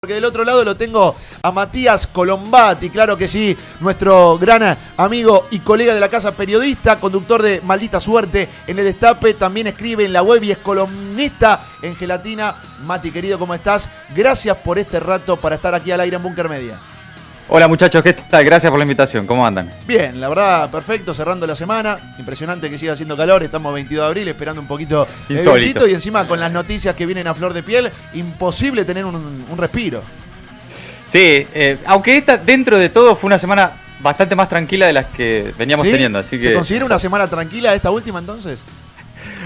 Porque del otro lado lo tengo a Matías Colombati, claro que sí, nuestro gran amigo y colega de la casa, periodista, conductor de Maldita Suerte en El Destape, también escribe en la web y es columnista en Gelatina. Mati, querido, ¿cómo estás? Gracias por este rato para estar aquí al aire en Búnker Media. Hola muchachos, ¿qué tal? Gracias por la invitación, ¿cómo andan? Bien, la verdad, perfecto, cerrando la semana. Impresionante que siga haciendo calor, estamos 22 de abril, esperando un poquito insólito. Y encima con las noticias que vienen a flor de piel, imposible tener un respiro. Sí, aunque esta dentro de todo fue una semana bastante más tranquila de las que veníamos teniendo, así que... ¿Se considera una semana tranquila esta última entonces?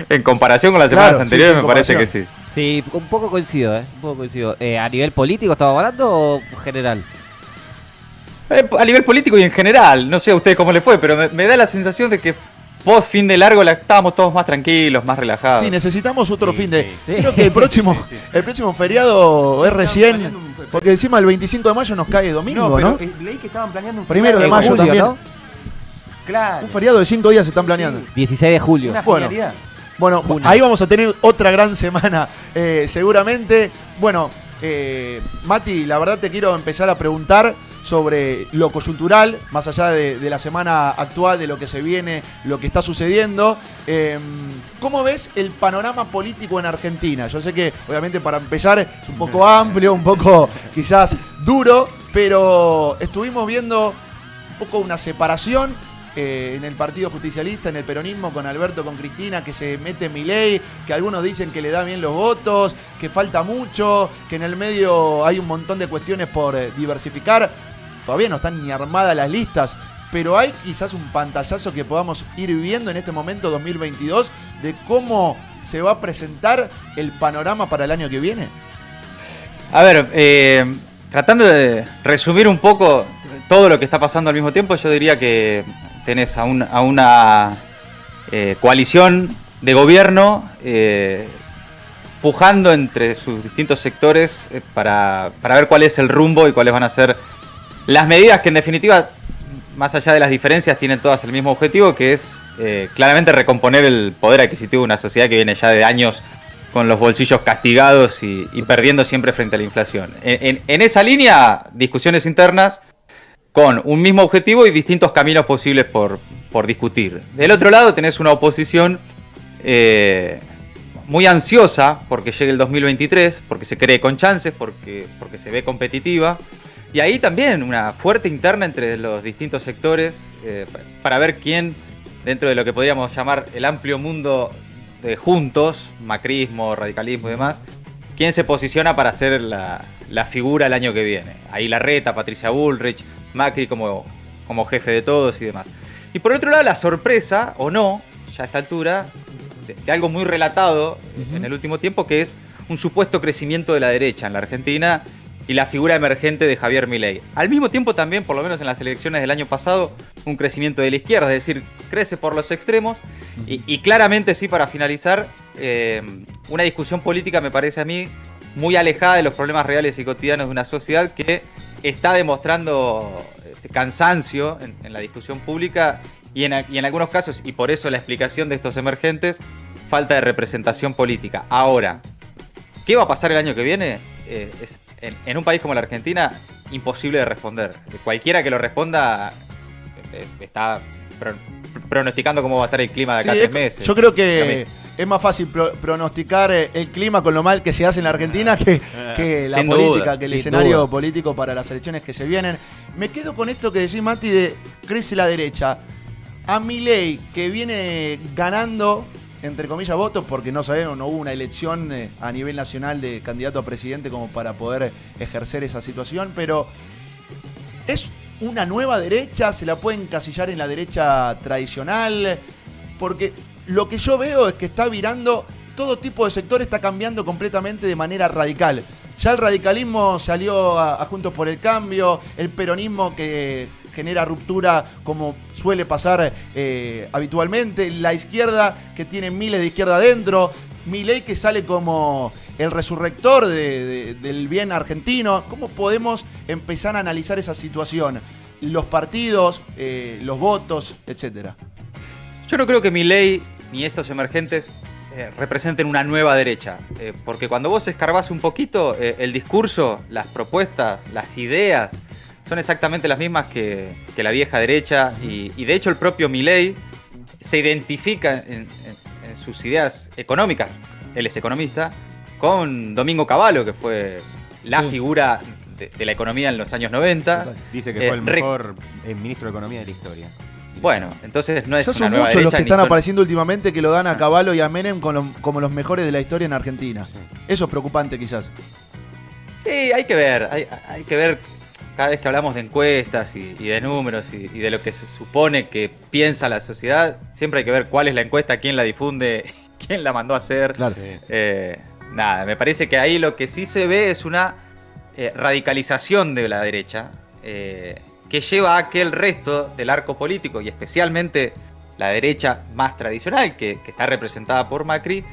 En comparación con las semanas anteriores, me parece que sí. Sí, un poco coincido, un poco coincido. ¿A nivel político estaba hablando o general? A nivel político y en general, no sé a ustedes cómo les fue, pero me da la sensación de que post fin de largo estábamos todos más tranquilos, más relajados. Sí, necesitamos otro fin de... sí. Creo que el próximo feriado es recién, porque encima el 25 de mayo nos cae domingo, ¿no? Leí que estaban planeando un Primero de mayo julio, también. ¿no? Claro. Un feriado de 5 días se están planeando. 16 de julio. Una Bueno. genialidad. Bueno, Junio. ahí vamos a tener otra gran semana, seguramente. Bueno, Mati, la verdad te quiero empezar a preguntar sobre lo coyuntural, más allá de la semana actual, de lo que se viene, lo que está sucediendo. ¿Cómo ves el panorama político en Argentina? Yo sé que, obviamente, para empezar es un poco amplio, un poco quizás duro, pero estuvimos viendo un poco una separación en el Partido Justicialista, en el peronismo, con Alberto, con Cristina, que se mete Milei, que algunos dicen que le da bien los votos, que falta mucho, que en el medio hay un montón de cuestiones por diversificar. Todavía no están ni armadas las listas, pero hay quizás un pantallazo que podamos ir viendo en este momento 2022 de cómo se va a presentar el panorama para el año que viene. A ver, tratando de resumir un poco todo lo que está pasando al mismo tiempo, yo diría que tenés a una coalición de gobierno pujando entre sus distintos sectores para ver cuál es el rumbo y cuáles van a ser las medidas que en definitiva, más allá de las diferencias, tienen todas el mismo objetivo, que es claramente recomponer el poder adquisitivo de una sociedad que viene ya de años con los bolsillos castigados y perdiendo siempre frente a la inflación. En esa línea, discusiones internas con un mismo objetivo y distintos caminos posibles por discutir. Del otro lado tenés una oposición muy ansiosa porque llegue el 2023, porque se cree con chances, porque se ve competitiva. Y ahí también una fuerte interna entre los distintos sectores para ver quién, dentro de lo que podríamos llamar el amplio mundo de juntos, macrismo, radicalismo y demás, quién se posiciona para ser la figura el año que viene. Ahí Larreta, Patricia Bullrich, Macri como jefe de todos y demás. Y por otro lado, la sorpresa, o no, ya a esta altura, de algo muy relatado en el último tiempo, que es un supuesto crecimiento de la derecha en la Argentina y la figura emergente de Javier Milei. Al mismo tiempo también, por lo menos en las elecciones del año pasado, un crecimiento de la izquierda, es decir, crece por los extremos. Y claramente, sí, para finalizar, una discusión política me parece a mí muy alejada de los problemas reales y cotidianos de una sociedad que está demostrando cansancio en la discusión pública y en algunos casos, y por eso la explicación de estos emergentes, falta de representación política. Ahora, ¿qué va a pasar el año que viene? En un país como la Argentina, imposible de responder. Cualquiera que lo responda está pronosticando cómo va a estar el clima de acá a 3 meses. Yo creo que es más fácil pronosticar el clima con lo mal que se hace en la Argentina que la Sin política, duda, que el sin escenario duda. político para las elecciones que se vienen. Me quedo con esto que decís, Mati, de crece la derecha. A Milei, que viene ganando, entre comillas, votos, porque no sabemos, no hubo una elección a nivel nacional de candidato a presidente como para poder ejercer esa situación, pero es una nueva derecha, se la puede encasillar en la derecha tradicional, porque lo que yo veo es que está virando, todo tipo de sector está cambiando completamente de manera radical. Ya el radicalismo salió a Juntos por el Cambio, el peronismo que genera ruptura como suele pasar habitualmente, la izquierda que tiene miles de izquierda adentro, Milei que sale como el resurrector del bien argentino. ¿Cómo podemos empezar a analizar esa situación? Los partidos, los votos, etcétera. Yo no creo que Milei ni estos emergentes representen una nueva derecha. Porque cuando vos escarbás un poquito, el discurso, las propuestas, las ideas, son exactamente las mismas que la vieja derecha. Y de hecho el propio Milei se identifica en sus ideas económicas, él es economista, con Domingo Cavallo, que fue la figura de la economía en los años 90. Dice que fue el mejor ministro de Economía de la historia. Bueno, entonces no es Esos una son nueva muchos derecha. los que ni están son- apareciendo últimamente que lo dan a Cavallo y a Menem como los mejores de la historia en Argentina. Sí. Eso es preocupante quizás. Sí, hay que ver. Hay que ver cada vez que hablamos de encuestas y de números y de lo que se supone que piensa la sociedad. Siempre hay que ver cuál es la encuesta, quién la difunde, quién la mandó a hacer. Claro. Sí. Nada, me parece que ahí lo que sí se ve es una radicalización de la derecha que lleva a que el resto del arco político y especialmente la derecha más tradicional que está representada por Macri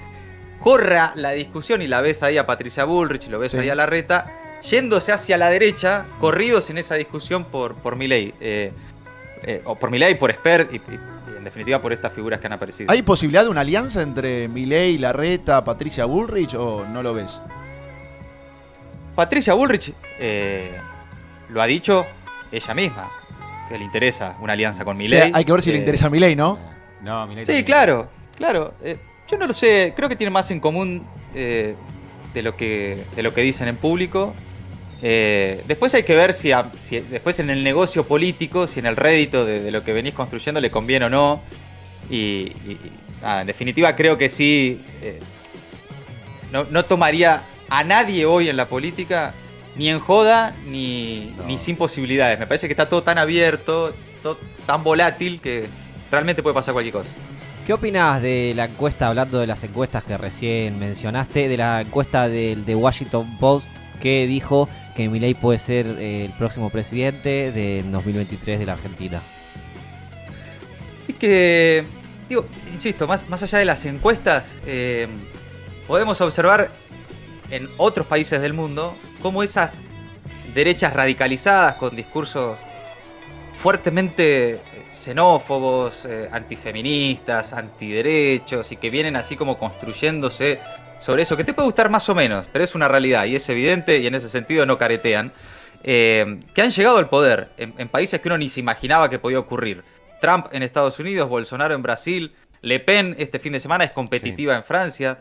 corra la discusión y la ves ahí a Patricia Bullrich, lo ves Sí. ahí a Larreta yéndose hacia la derecha, corridos en esa discusión por Milei, o por Milei, por Spert y en definitiva por estas figuras que han aparecido. ¿Hay posibilidad de una alianza entre Milei, Larreta, Patricia Bullrich o no lo ves? Patricia Bullrich lo ha dicho ella misma, que le interesa una alianza con O Milei. sea, hay que ver si le interesa a Milei, ¿no? No, Milei Sí, también claro. Yo no lo sé, creo que tiene más en común de lo que dicen en público. Después hay que ver si después en el negocio político, si en el rédito de lo que venís construyendo le conviene o no. En definitiva creo que sí. No tomaría a nadie hoy en la política ni en joda ni sin posibilidades. Me parece que está todo tan abierto, todo tan volátil que realmente puede pasar cualquier cosa. ¿Qué opinas de la encuesta, hablando de las encuestas que recién mencionaste, de la encuesta del The Washington Post que dijo que Milei puede ser el próximo presidente del 2023 de la Argentina? Es que, insisto, más allá de las encuestas, podemos observar en otros países del mundo cómo esas derechas radicalizadas con discursos fuertemente xenófobos, antifeministas, antiderechos y que vienen así como construyéndose sobre eso, que te puede gustar más o menos, pero es una realidad y es evidente y en ese sentido no caretean, que han llegado al poder en países que uno ni se imaginaba que podía ocurrir. Trump en Estados Unidos, Bolsonaro en Brasil, Le Pen este fin de semana es competitiva en Francia,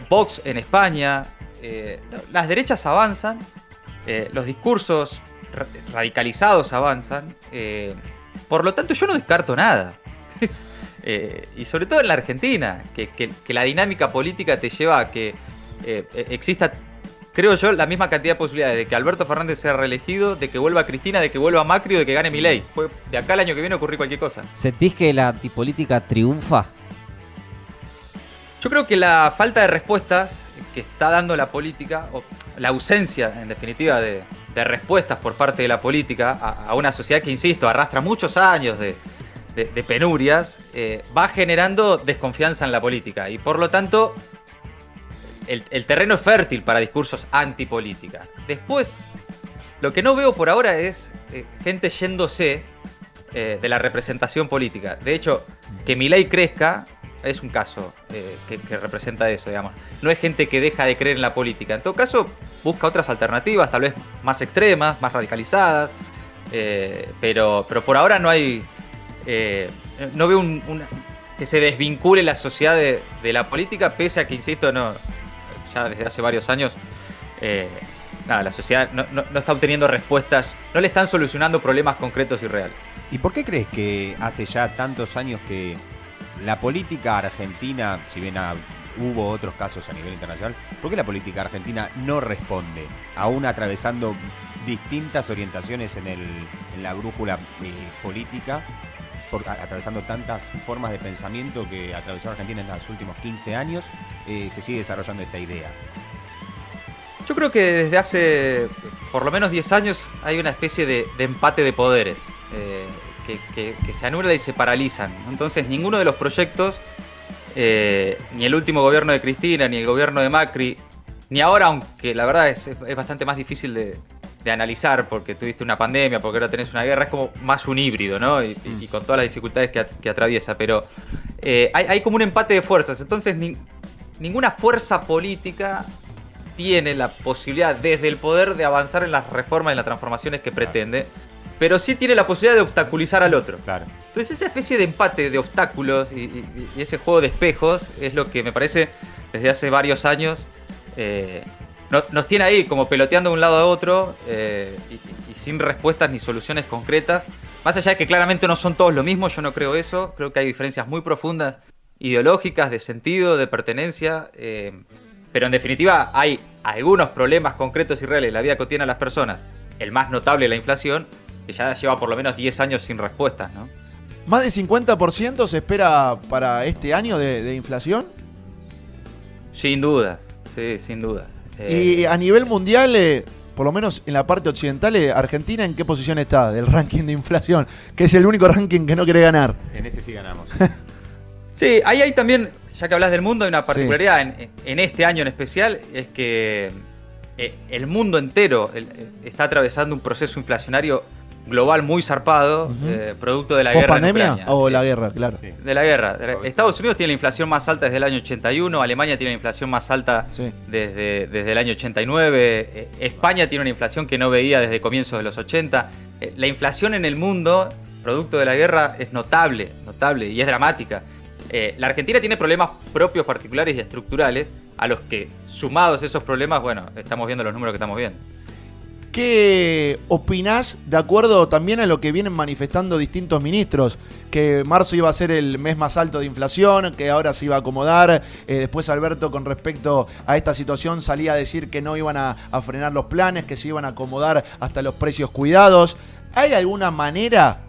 Vox en España. Las derechas avanzan, los discursos radicalizados avanzan, por lo tanto yo no descarto nada. Y sobre todo en la Argentina, que la dinámica política te lleva a que exista, creo yo, la misma cantidad de posibilidades de que Alberto Fernández sea reelegido, de que vuelva Cristina, de que vuelva Macri o de que gane Milei. De acá al año que viene ocurrir cualquier cosa. ¿Sentís que la antipolítica triunfa? Yo creo que la falta de respuestas que está dando la política, o la ausencia, en definitiva, de respuestas por parte de la política a una sociedad que, insisto, arrastra muchos años de penurias, va generando desconfianza en la política. Y por lo tanto, el terreno es fértil para discursos antipolítica. Después, lo que no veo por ahora es gente yéndose de la representación política. De hecho, que Milei crezca es un caso que representa eso, digamos. No es gente que deja de creer en la política. En todo caso, busca otras alternativas, tal vez más extremas, más radicalizadas. Pero por ahora no hay... no veo que se desvincule la sociedad de la política, pese a que, insisto, ya desde hace varios años, la sociedad no está obteniendo respuestas, no le están solucionando problemas concretos y reales. ¿Y por qué crees que hace ya tantos años que la política argentina, si bien hubo otros casos a nivel internacional, por qué la política argentina no responde, aún atravesando distintas orientaciones en la brújula política, atravesando tantas formas de pensamiento que atravesó Argentina en los últimos 15 años, se sigue desarrollando esta idea? Yo creo que desde hace por lo menos 10 años hay una especie de empate de poderes que se anula y se paralizan. Entonces ninguno de los proyectos, ni el último gobierno de Cristina, ni el gobierno de Macri, ni ahora, aunque la verdad es bastante más difícil de analizar porque tuviste una pandemia, porque ahora tenés una guerra, es como más un híbrido, ¿no? Y con todas las dificultades que atraviesa. Pero hay como un empate de fuerzas. Entonces ninguna fuerza política tiene la posibilidad desde el poder de avanzar en las reformas y las transformaciones que pretende, pero sí tiene la posibilidad de obstaculizar al otro. Claro. Entonces esa especie de empate de obstáculos y ese juego de espejos es lo que me parece desde hace varios años nos tiene ahí como peloteando de un lado a otro y sin respuestas ni soluciones concretas. Más allá de que claramente no son todos lo mismo, yo no creo eso. Creo que hay diferencias muy profundas, ideológicas, de sentido, de pertenencia. Pero en definitiva hay algunos problemas concretos y reales en la vida cotidiana de las personas. El más notable, la inflación, que ya lleva por lo menos 10 años sin respuestas, ¿no? ¿Más de 50% se espera para este año de inflación? Sin duda, sí, sin duda. Y a nivel mundial, por lo menos en la parte occidental, Argentina, ¿en qué posición está del ranking de inflación? Que es el único ranking que no quiere ganar. En ese sí ganamos. Sí, ahí hay también, ya que hablas del mundo, hay una particularidad en este año en especial, es que el mundo entero está atravesando un proceso inflacionario global muy zarpado, producto de la guerra en ¿Post-pandemia Ucrania. o la guerra? Claro. Sí. De la guerra. Estados Unidos tiene la inflación más alta desde el año 81, Alemania tiene la inflación más alta Sí. desde el año 89, España tiene una inflación que no veía desde comienzos de los 80. La inflación en el mundo, producto de la guerra, es notable y es dramática. La Argentina tiene problemas propios, particulares y estructurales, a los que, sumados esos problemas, bueno, estamos viendo los números que estamos viendo. ¿Qué opinás de acuerdo también a lo que vienen manifestando distintos ministros? Que marzo iba a ser el mes más alto de inflación, que ahora se iba a acomodar. Después Alberto, con respecto a esta situación, salía a decir que no iban a frenar los planes, que se iban a acomodar hasta los precios cuidados. ¿Hay alguna manera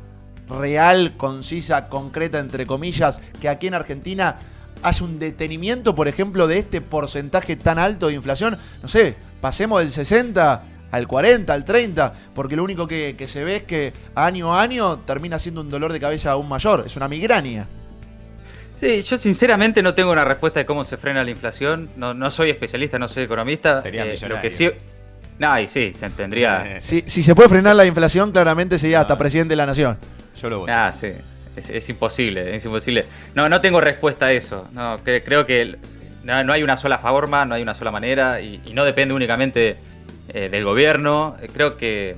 real, concisa, concreta, entre comillas, que aquí en Argentina haya un detenimiento, por ejemplo, de este porcentaje tan alto de inflación? No sé, pasemos del 60 al 40, al 30, porque lo único que se ve es que año a año termina siendo un dolor de cabeza aún mayor, es una migraña. Sí, yo sinceramente no tengo una respuesta de cómo se frena la inflación, no soy especialista, no soy economista. Sería millonario. Lo que sí... No, y sí, se entendería... Si se puede frenar la inflación, claramente sería hasta presidente de la nación. Yo lo voto. Sí, es imposible, es imposible. No tengo respuesta a eso. No, creo que no hay una sola forma, no hay una sola manera y no depende únicamente del gobierno. Creo que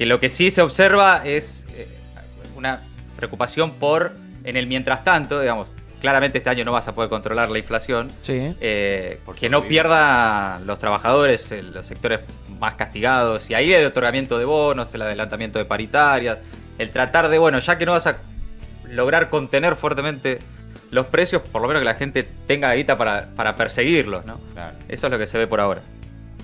lo que sí se observa es una preocupación por, en el mientras tanto, digamos, claramente este año no vas a poder controlar la inflación, Sí. que no pierdan los trabajadores, los sectores más castigados, y ahí el otorgamiento de bonos, el adelantamiento de paritarias, el tratar de, bueno, ya que no vas a lograr contener fuertemente los precios, por lo menos que la gente tenga la guita para perseguirlos, ¿no? Claro. Eso es lo que se ve por ahora.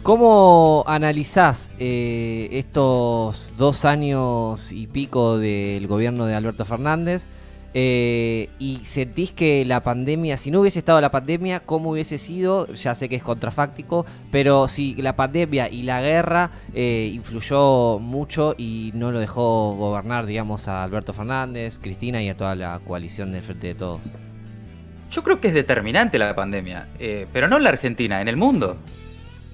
¿Cómo analizás estos 2 años y pico del gobierno de Alberto Fernández? ¿Y sentís que la pandemia, si no hubiese estado la pandemia, cómo hubiese sido? Ya sé que es contrafáctico, pero si la pandemia y la guerra influyó mucho y no lo dejó gobernar, digamos, a Alberto Fernández, Cristina y a toda la coalición del Frente de Todos. Yo creo que es determinante la pandemia, pero no en la Argentina, en el mundo.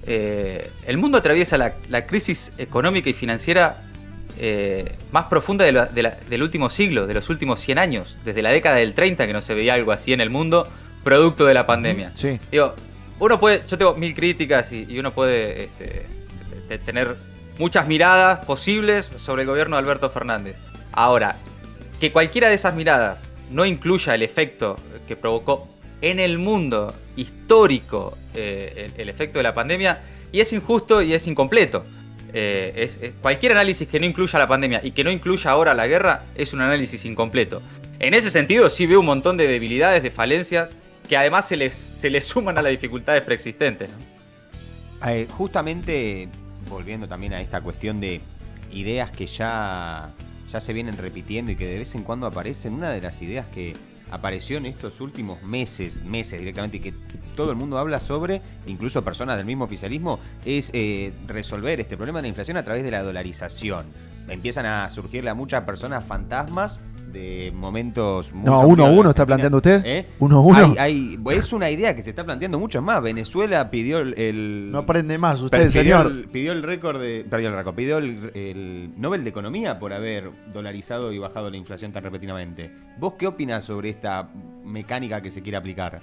El mundo atraviesa la crisis económica y financiera más profunda del último siglo, de los últimos 100 años, desde la década del 30 que no se veía algo así en el mundo, producto de la pandemia. Sí. Digo, yo tengo 1000 críticas y uno puede tener muchas miradas posibles sobre el gobierno de Alberto Fernández. Ahora, que cualquiera de esas miradas no incluya el efecto que provocó en el mundo histórico el efecto de la pandemia, y es injusto y es incompleto. Cualquier análisis que no incluya la pandemia y que no incluya ahora la guerra es un análisis incompleto. En ese sentido sí veo un montón de debilidades, de falencias, que además se les suman a las dificultades preexistentes, ¿no? Justamente, volviendo también a esta cuestión de ideas que ya se vienen repitiendo y que de vez en cuando aparecen, una de las ideas que apareció en estos últimos meses directamente, y que todo el mundo habla sobre, incluso personas del mismo oficialismo, es resolver este problema de la inflación a través de la dolarización. Empiezan a surgirle a muchas personas fantasmas de momentos muy No, sombríos de 1-1 está Argentina. planteando usted. ¿Eh? 1-1. Es una idea que se está planteando mucho más. Venezuela pidió el No aprende más usted, pidió señor. pidió el récord de. Perdió el récord. Pidió el Nobel de Economía por haber dolarizado y bajado la inflación tan repentinamente. ¿Vos qué opinás sobre esta mecánica que se quiere aplicar?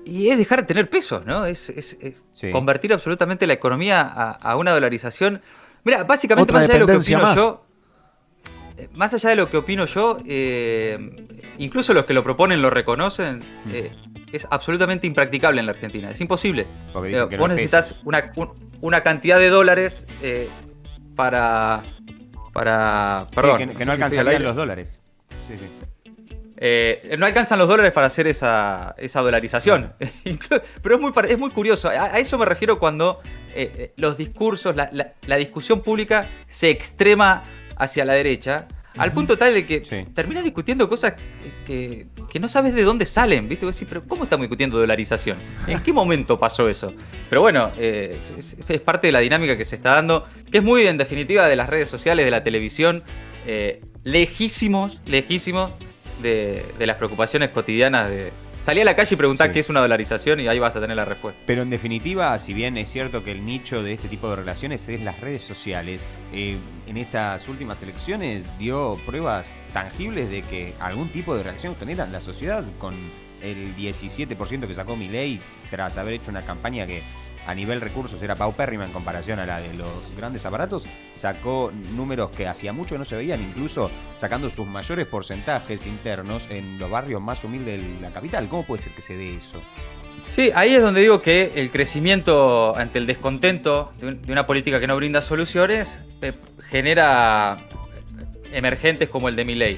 Y es dejar de tener pesos, ¿no? Es Sí. convertir absolutamente la economía a una dolarización. Mira, básicamente, Otra más allá de lo que dependencia opino más. yo, más allá de lo que opino yo, incluso los que lo proponen lo reconocen, es absolutamente impracticable en la Argentina. Es imposible. Porque dicen que no Vos es necesitas pesos. una cantidad de dólares para perdón, Sí, que no no sé si alcanzarían estoy al aire. los dólares. Sí, sí. No alcanzan los dólares para hacer esa dolarización. Pero es muy curioso. A eso me refiero cuando los discursos, la discusión pública se extrema hacia la derecha, al punto tal de que Sí. terminas discutiendo cosas que no sabes de dónde salen, ¿viste? Vos decís, pero ¿cómo estamos discutiendo dolarización? ¿En qué momento pasó eso? Pero bueno, es parte de la dinámica que se está dando, que es muy en definitiva de las redes sociales, de la televisión, lejísimos de las preocupaciones cotidianas de salí a la calle y preguntá Sí. qué es una dolarización y ahí vas a tener la respuesta. Pero en definitiva, si bien es cierto que el nicho de este tipo de relaciones es las redes sociales, en estas últimas elecciones dio pruebas tangibles de que algún tipo de reacción genera en la sociedad, con el 17% que sacó Milei tras haber hecho una campaña que a nivel recursos era paupérrima en comparación a la de los grandes aparatos, sacó números que hacía mucho no se veían, incluso sacando sus mayores porcentajes internos en los barrios más humildes de la capital. ¿Cómo puede ser que se dé eso? Sí, ahí es donde digo que el crecimiento ante el descontento de una política que no brinda soluciones genera emergentes como el de Milei.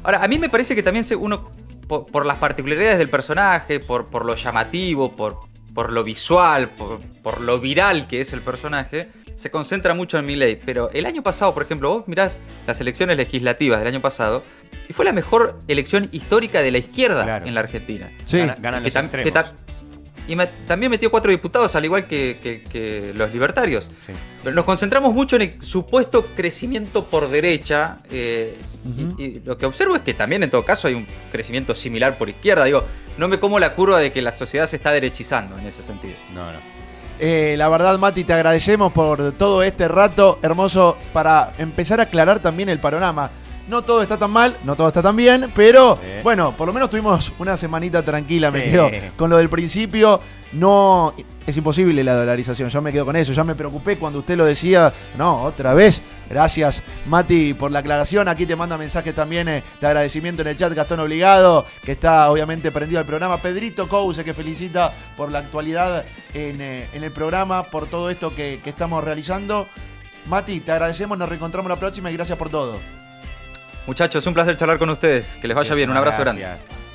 Ahora, a mí me parece que también uno, por las particularidades del personaje, por lo llamativo, por lo visual, por lo viral que es el personaje, se concentra mucho en Milei. Pero el año pasado, por ejemplo, vos mirás las elecciones legislativas del año pasado y fue la mejor elección histórica de la izquierda Claro. en la Argentina. Sí. Ganan Que los tam- extremos. que tam- y también metió 4 diputados, al igual que los libertarios. Sí. Pero nos concentramos mucho en el supuesto crecimiento por derecha. Ujú. Y lo que observo es que también, en todo caso, hay un crecimiento similar por izquierda. Digo, no me como la curva de que la sociedad se está derechizando en ese sentido. No, no. La verdad, Mati, te agradecemos por todo este rato hermoso para empezar a aclarar también el panorama. No todo está tan mal, no todo está tan bien, pero bueno, por lo menos tuvimos una semanita tranquila, me Sí. quedo con lo del principio. No, es imposible la dolarización, ya me quedo con eso, ya me preocupé cuando usted lo decía. No, otra vez. Gracias, Mati, por la aclaración. Aquí te manda mensajes también de agradecimiento en el chat Gastón Obligado, que está obviamente prendido al programa. Pedrito Couse, que felicita por la actualidad en el programa, por todo esto que estamos realizando. Mati, te agradecemos, nos reencontramos la próxima y gracias por todo. Muchachos, un placer charlar con ustedes. Que les vaya bien. Un abrazo grande. Gracias.